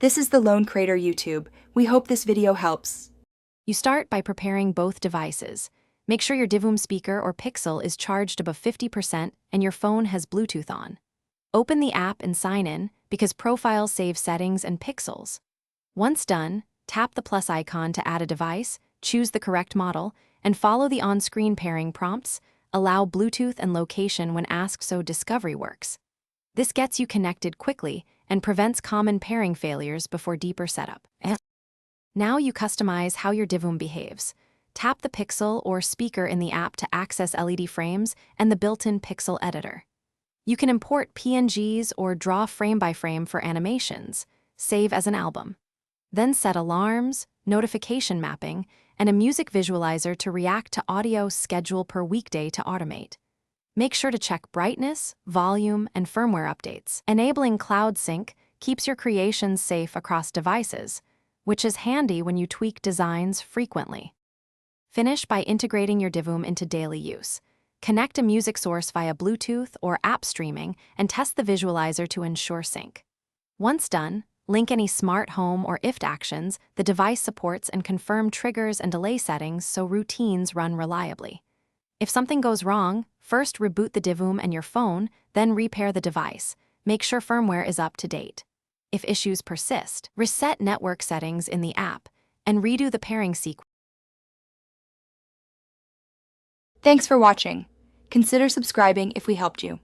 This is the Lone Crater YouTube. We hope this video helps. You start by preparing both devices. Make sure your Divoom speaker or Pixel is charged above 50% and your phone has Bluetooth on. Open the app and sign in because profiles save settings and pixels. Once done, tap the plus icon to add a device, choose the correct model, and follow the on-screen pairing prompts. Allow Bluetooth and location when asked so Discovery works. This gets you connected quickly and prevents common pairing failures before deeper setup. Now you customize how your Divoom behaves. Tap the Pixel or speaker in the app to access LED frames and the built-in Pixel editor. You can import PNGs or draw frame by frame for animations, save as an album. Then set alarms, notification mapping, and a music visualizer to react to audio schedule per weekday to automate. Make sure to check brightness, volume, and firmware updates. Enabling cloud sync keeps your creations safe across devices, which is handy when you tweak designs frequently. Finish by integrating your Divoom into daily use. Connect a music source via Bluetooth or app streaming and test the visualizer to ensure sync. Once done, link any smart home or IFT actions the device supports and confirm triggers and delay settings so routines run reliably. If something goes wrong, first reboot the Divoom and your phone, then repair the device. Make sure firmware is up to date. If issues persist, reset network settings in the app and redo the pairing sequence. Thanks for watching. Consider subscribing if we helped you.